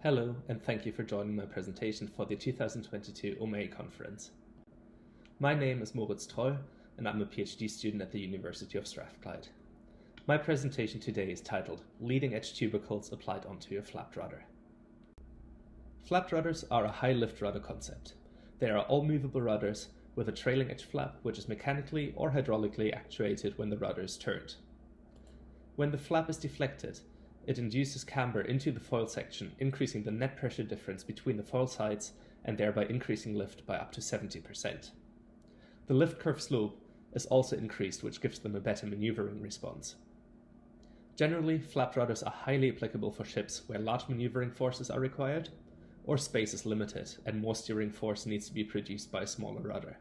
Hello, and thank you for joining my presentation for the 2022 OMAE conference. My name is Moritz, and I'm a PhD student at the University of Strathclyde. My presentation today is titled Leading-Edge Tubercles Applied onto a Flapped Rudder. Flapped rudders are a high-lift rudder concept. They are all-movable rudders with a trailing edge flap which is mechanically or hydraulically actuated when the rudder is turned. When the flap is deflected, it induces camber into the foil section, increasing the net pressure difference between the foil sides and thereby increasing lift by up to 70%. The lift curve slope is also increased, which gives them a better maneuvering response. Generally, flapped rudders are highly applicable for ships where large maneuvering forces are required, or space is limited and more steering force needs to be produced by a smaller rudder.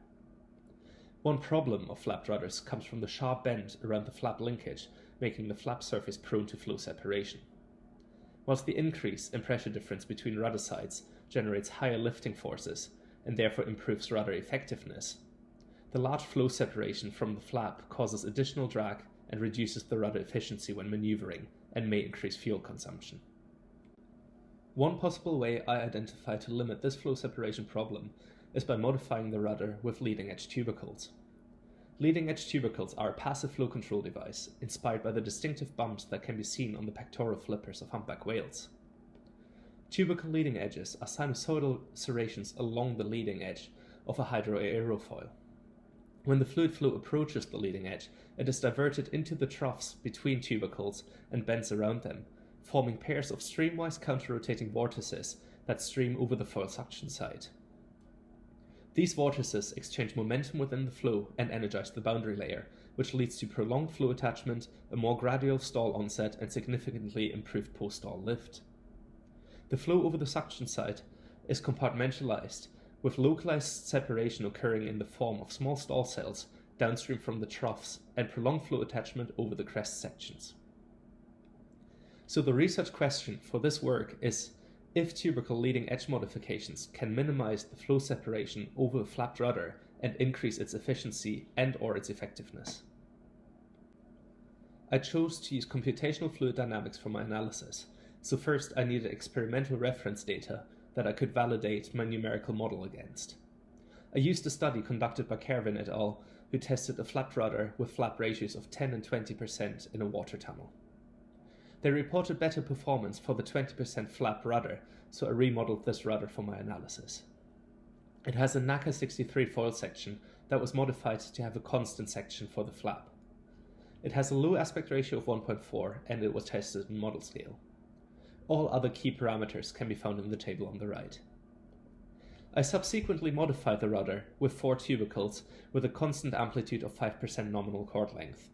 One problem of flapped rudders comes from the sharp bend around the flap linkage, making the flap surface prone to flow separation. Whilst the increase in pressure difference between rudder sides generates higher lifting forces and therefore improves rudder effectiveness, the large flow separation from the flap causes additional drag and reduces the rudder efficiency when maneuvering and may increase fuel consumption. One possible way I identify to limit this flow separation problem is by modifying the rudder with leading-edge tubercles. Leading-edge tubercles are a passive flow control device inspired by the distinctive bumps that can be seen on the pectoral flippers of humpback whales. Tubercle leading edges are sinusoidal serrations along the leading edge of a hydroaerofoil. When the fluid flow approaches the leading edge, it is diverted into the troughs between tubercles and bends around them, forming pairs of streamwise counter-rotating vortices that stream over the foil suction side. These vortices exchange momentum within the flow and energize the boundary layer, which leads to prolonged flow attachment, a more gradual stall onset, and significantly improved post-stall lift. The flow over the suction side is compartmentalized, with localized separation occurring in the form of small stall cells downstream from the troughs and prolonged flow attachment over the crest sections. So the research question for this work is if tubercle leading edge modifications can minimize the flow separation over a flapped rudder and increase its efficiency and/or its effectiveness. I chose to use computational fluid dynamics for my analysis, so first I needed experimental reference data that I could validate my numerical model against. I used a study conducted by Kervin et al., who tested a flapped rudder with flap ratios of 10 and 20% in a water tunnel. They reported better performance for the 20% flap rudder, so I remodeled this rudder for my analysis. It has a NACA 63 foil section that was modified to have a constant section for the flap. It has a low aspect ratio of 1.4 and it was tested in model scale. All other key parameters can be found in the table on the right. I subsequently modified the rudder with 4 tubercles with a constant amplitude of 5% nominal chord length.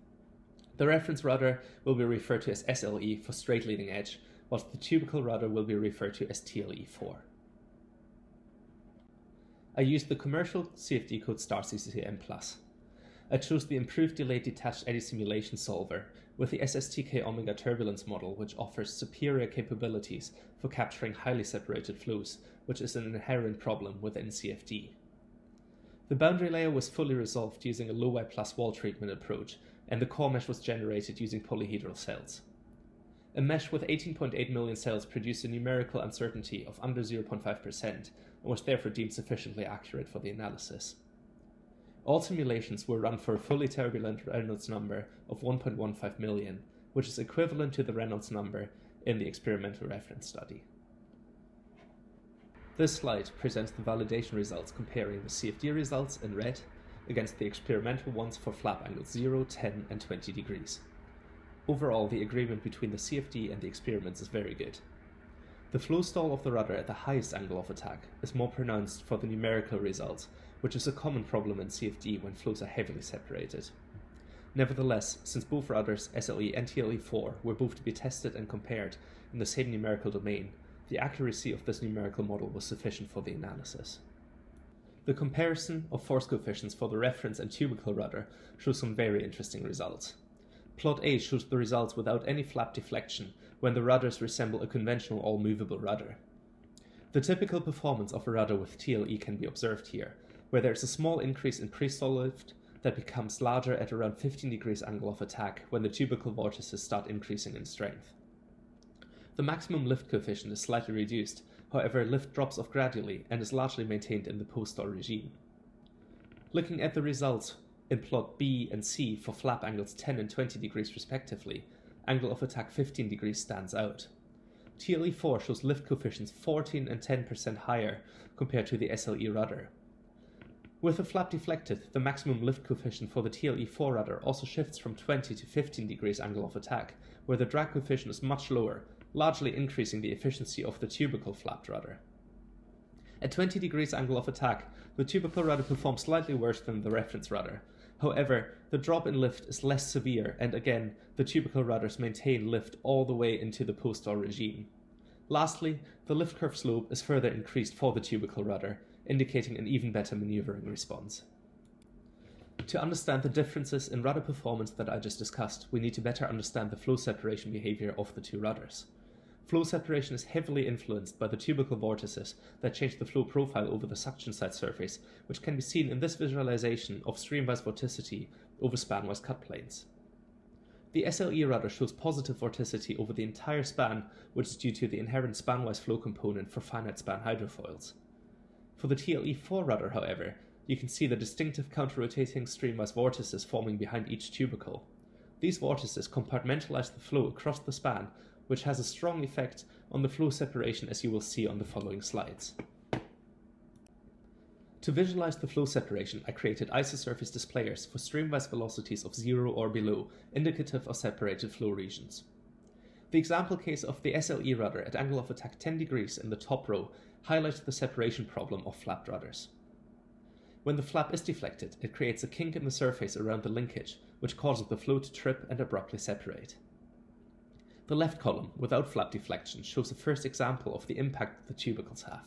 The reference rudder will be referred to as SLE for straight leading edge, whilst the tubercle rudder will be referred to as TLE4. I used the commercial CFD code STAR-CCM+. I chose the improved delayed Detached Eddy Simulations solver with the SSTK omega turbulence model, which offers superior capabilities for capturing highly separated flows, which is an inherent problem within CFD. The boundary layer was fully resolved using a low Y plus wall treatment approach, and the core mesh was generated using polyhedral cells. A mesh with 18.8 million cells produced a numerical uncertainty of under 0.5% and was therefore deemed sufficiently accurate for the analysis. All simulations were run for a fully turbulent Reynolds number of 1.15 million, which is equivalent to the Reynolds number in the experimental reference study. This slide presents the validation results comparing the CFD results in red against the experimental ones for flap angles 0, 10 and 20 degrees. Overall, the agreement between the CFD and the experiments is very good. The flow stall of the rudder at the highest angle of attack is more pronounced for the numerical results, which is a common problem in CFD when flows are heavily separated. Nevertheless, since both rudders, SLE and TLE4, were both to be tested and compared in the same numerical domain, the accuracy of this numerical model was sufficient for the analysis. The comparison of force coefficients for the reference and tubercle rudder shows some very interesting results. Plot A shows the results without any flap deflection when the rudders resemble a conventional all-movable rudder. The typical performance of a rudder with TLE can be observed here, where there is a small increase in pre-stall lift that becomes larger at around 15 degrees angle of attack when the tubercle vortices start increasing in strength. The maximum lift coefficient is slightly reduced, however lift drops off gradually and is largely maintained in the post-STAR regime. Looking at the results in plot B and C for flap angles 10 and 20 degrees respectively, angle of attack 15 degrees stands out. TLE4 shows lift coefficients 14 and 10% higher compared to the SLE rudder. With the flap deflected, the maximum lift coefficient for the TLE4 rudder also shifts from 20 to 15 degrees angle of attack, where the drag coefficient is much lower, largely increasing the efficiency of the tubercle flapped rudder. At 20 degrees angle of attack, the tubercle rudder performs slightly worse than the reference rudder. However, the drop in lift is less severe, and again, the tubercle rudders maintain lift all the way into the post-STAR regime. Lastly, the lift curve slope is further increased for the tubercle rudder, indicating an even better maneuvering response. To understand the differences in rudder performance that I just discussed, we need to better understand the flow separation behavior of the two rudders. Flow separation is heavily influenced by the tubercle vortices that change the flow profile over the suction side surface, which can be seen in this visualization of streamwise vorticity over spanwise cut planes. The SLE rudder shows positive vorticity over the entire span, which is due to the inherent spanwise flow component for finite span hydrofoils. For the TLE4 rudder, however, you can see the distinctive counter-rotating streamwise vortices forming behind each tubercle. These vortices compartmentalize the flow across the span, which has a strong effect on the flow separation, as you will see on the following slides. To visualize the flow separation, I created isosurface displayers for streamwise velocities of 0 or below, indicative of separated flow regions. The example case of the SLE rudder at angle of attack 10 degrees in the top row highlights the separation problem of flapped rudders. When the flap is deflected, it creates a kink in the surface around the linkage, which causes the flow to trip and abruptly separate. The left column, without flap deflection, shows the first example of the impact the tubercles have.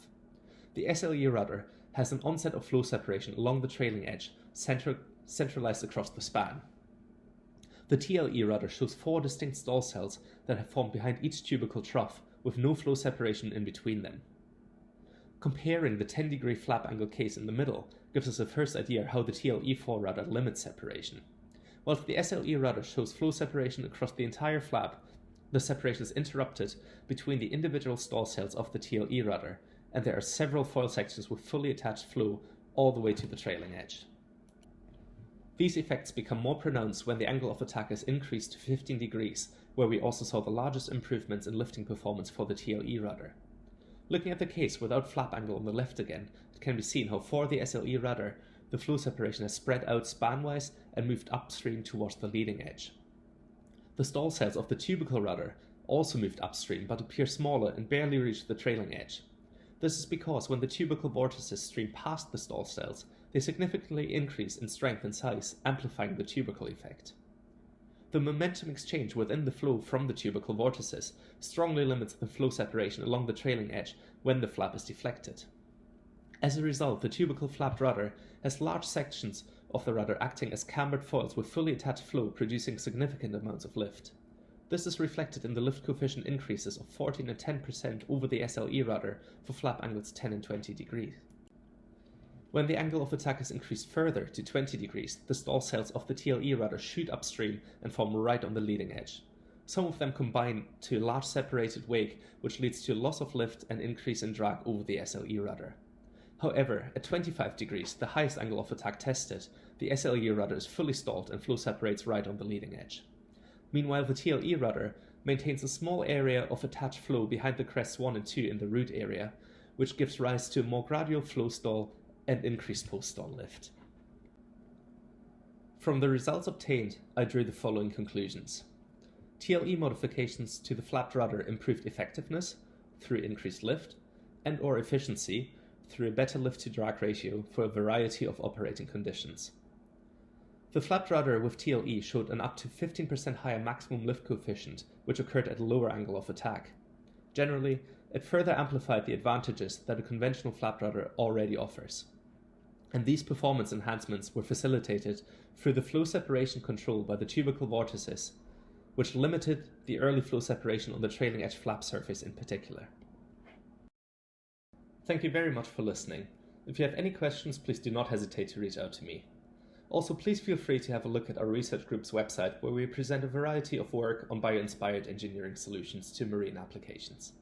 The SLE rudder has an onset of flow separation along the trailing edge, centralized across the span. The TLE rudder shows 4 distinct stall cells that have formed behind each tubercle trough, with no flow separation in between them. Comparing the 10-degree flap angle case in the middle gives us a first idea how the TLE4 rudder limits separation. Whilst the SLE rudder shows flow separation across the entire flap, the separation is interrupted between the individual stall cells of the TLE rudder, and there are several foil sections with fully attached flow all the way to the trailing edge. These effects become more pronounced when the angle of attack is increased to 15 degrees, where we also saw the largest improvements in lifting performance for the TLE rudder. Looking at the case without flap angle on the left again, it can be seen how for the SLE rudder, the flow separation has spread out spanwise and moved upstream towards the leading edge. The stall cells of the tubercle rudder also moved upstream but appear smaller and barely reach the trailing edge. This is because when the tubercle vortices stream past the stall cells, they significantly increase in strength and size, amplifying the tubercle effect. The momentum exchange within the flow from the tubercle vortices strongly limits the flow separation along the trailing edge when the flap is deflected. As a result, the tubercle flapped rudder has large sections of the rudder acting as cambered foils with fully attached flow, producing significant amounts of lift. This is reflected in the lift coefficient increases of 14 and 10% over the SLE rudder for flap angles 10 and 20 degrees. When the angle of attack is increased further to 20 degrees, the stall cells of the TLE rudder shoot upstream and form right on the leading edge. Some of them combine to a large separated wake, which leads to a loss of lift and increase in drag over the SLE rudder. However, at 25 degrees, the highest angle of attack tested, the SLE rudder is fully stalled and flow separates right on the leading edge. Meanwhile, the TLE rudder maintains a small area of attached flow behind the crests 1 and 2 in the root area, which gives rise to a more gradual flow stall and increased post-stall lift. From the results obtained, I drew the following conclusions. TLE modifications to the flapped rudder improved effectiveness through increased lift and/or efficiency through a better lift-to-drag ratio for a variety of operating conditions. The flapped rudder with TLE showed an up to 15% higher maximum lift coefficient, which occurred at a lower angle of attack. Generally, it further amplified the advantages that a conventional flapped rudder already offers. And these performance enhancements were facilitated through the flow separation control by the tubercle vortices, which limited the early flow separation on the trailing edge flap surface in particular. Thank you very much for listening. If you have any questions, please do not hesitate to reach out to me. Also, please feel free to have a look at our research group's website, where we present a variety of work on bio-inspired engineering solutions to marine applications.